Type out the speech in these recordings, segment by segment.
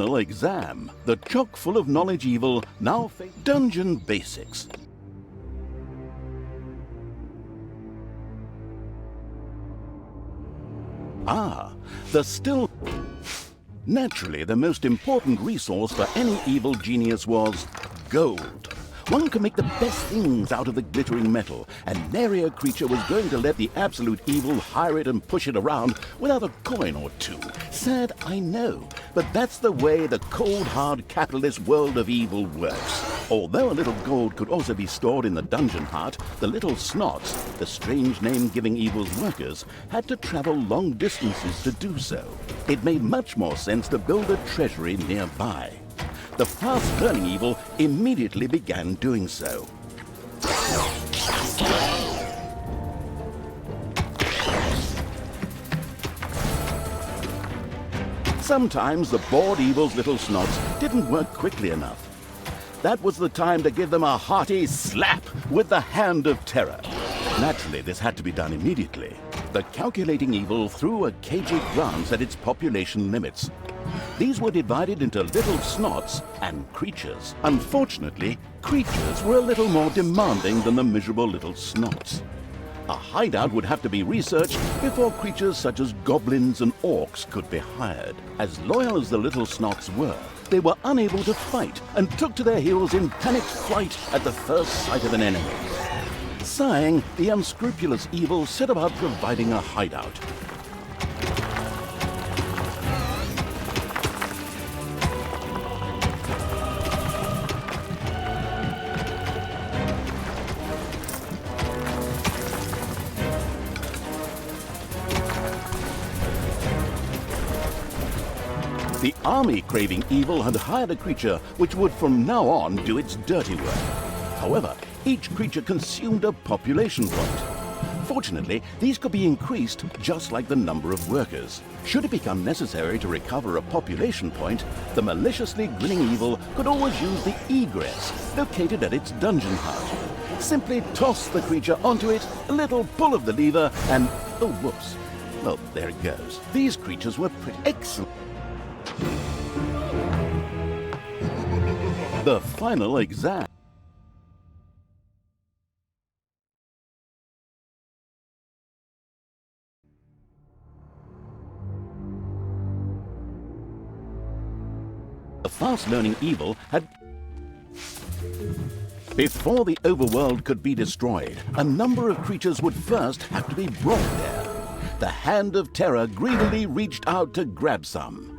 Exam, the chock full of knowledge evil now face dungeon basics. Naturally, the most important resource for any evil genius was gold. One could make the best things out of the glittering metal, and nary a creature was going to let the absolute evil hire it and push it around without a coin or two. Sad, I know, but that's the way the cold, hard capitalist world of evil works. Although a little gold could also be stored in the dungeon heart, the little snots, the strange name giving evil's workers, had to travel long distances to do so. It made much more sense to build a treasury nearby. The fast-learning evil immediately began doing so. Sometimes the bored evil's little snots didn't work quickly enough. That was the time to give them a hearty slap with the hand of terror. Naturally, this had to be done immediately. The calculating evil threw a cagey glance at its population limits. These were divided into little snots and creatures. Unfortunately, creatures were a little more demanding than the miserable little snots. A hideout would have to be researched before creatures such as goblins and orcs could be hired. As loyal as the little snots were, they were unable to fight and took to their heels in panicked flight at the first sight of an enemy. Sighing, the unscrupulous evil set about providing a hideout. The army-craving evil had hired a creature which would from now on do its dirty work. However, each creature consumed a population point. Fortunately, these could be increased just like the number of workers. Should it become necessary to recover a population point, the maliciously grinning evil could always use the egress located at its dungeon heart. Simply toss the creature onto it, a little pull of the lever, and oh, whoops. Well, there it goes. These creatures were pretty excellent. The final exam. The fast-learning evil had... Before the overworld could be destroyed, a number of creatures would first have to be brought there. The hand of terror greedily reached out to grab some.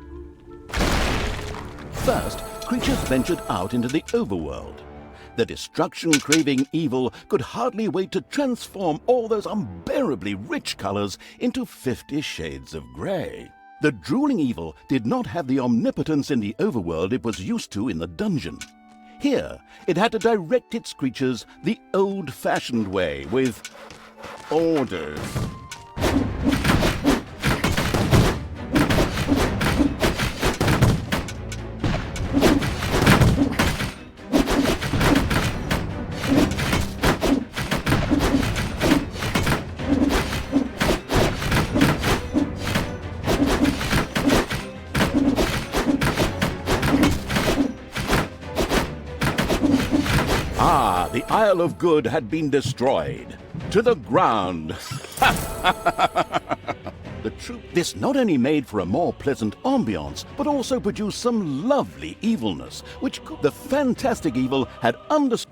First, creatures ventured out into the overworld. The destruction-craving evil could hardly wait to transform all those unbearably rich colors into 50 shades of gray. The drooling evil did not have the omnipotence in the overworld it was used to in the dungeon. Here, it had to direct its creatures the old-fashioned way, with orders. The Isle of Good had been destroyed. To the ground. This not only made for a more pleasant ambiance, but also produced some lovely evilness, which the fantastic evil had understood.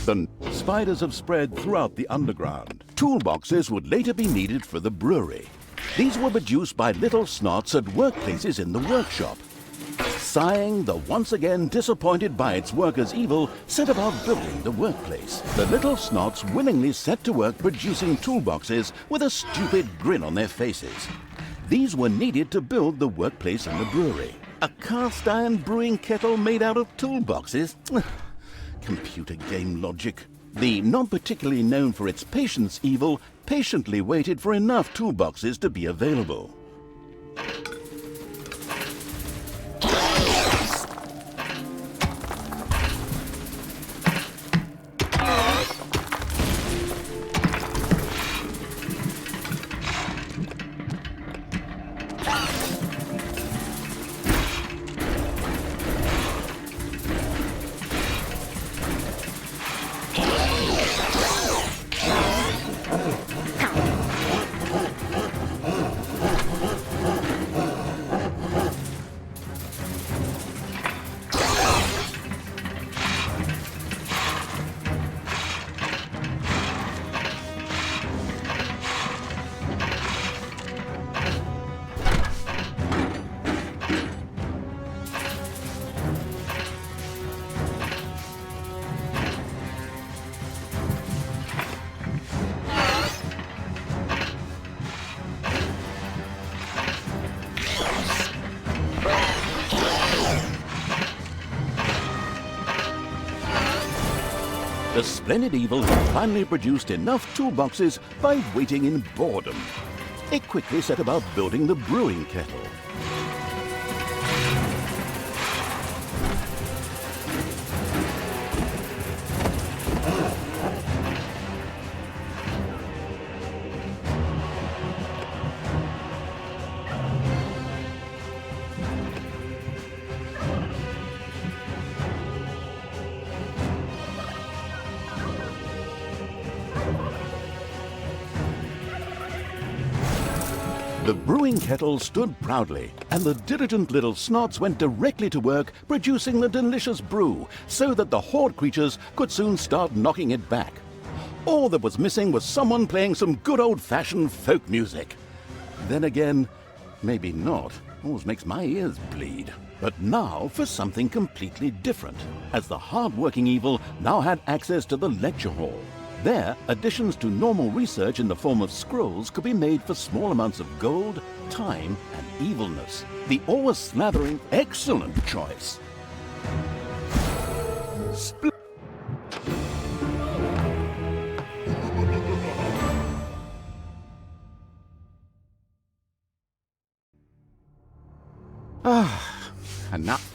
The spiders have spread throughout the underground. Toolboxes would later be needed for the brewery. These were produced by little snots at workplaces in the workshop. Sighing, the once again disappointed by its workers' evil, set about building the workplace. The little snots willingly set to work producing toolboxes with a stupid grin on their faces. These were needed to build the workplace and the brewery. A cast iron brewing kettle made out of toolboxes? Computer game logic. The not particularly known for its patience evil patiently waited for enough toolboxes to be available. the splendid evil had finally produced enough toolboxes by waiting in boredom. It quickly set about building the brewing kettle. The brewing kettle stood proudly, and the diligent little snots went directly to work producing the delicious brew, so that the horde creatures could soon start knocking it back. All that was missing was someone playing some good old-fashioned folk music. Then again, maybe not. Always makes my ears bleed. But now for something completely different, as the hard-working evil now had access to the lecture hall. There, additions to normal research in the form of scrolls could be made for small amounts of gold, time, and evilness. The always slathering, excellent choice. Enough.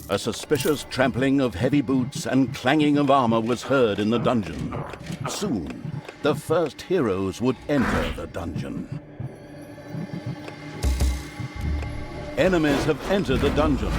A suspicious trampling of heavy boots and clanging of armor was heard in the dungeon. Soon, the first heroes would enter the dungeon. Enemies have entered the dungeon.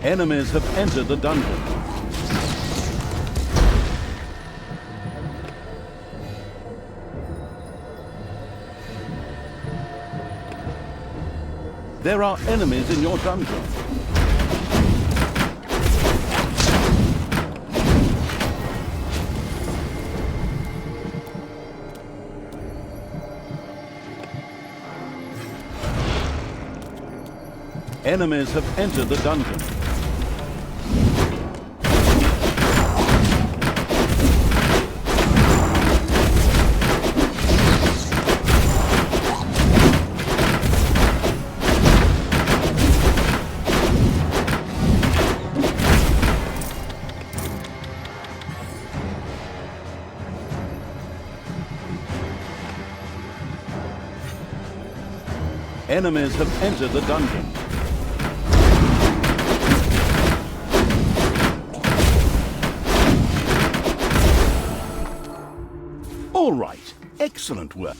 Enemies have entered the dungeon. There are enemies in your dungeon. Enemies have entered the dungeon. Enemies have entered the dungeon. All right, excellent work.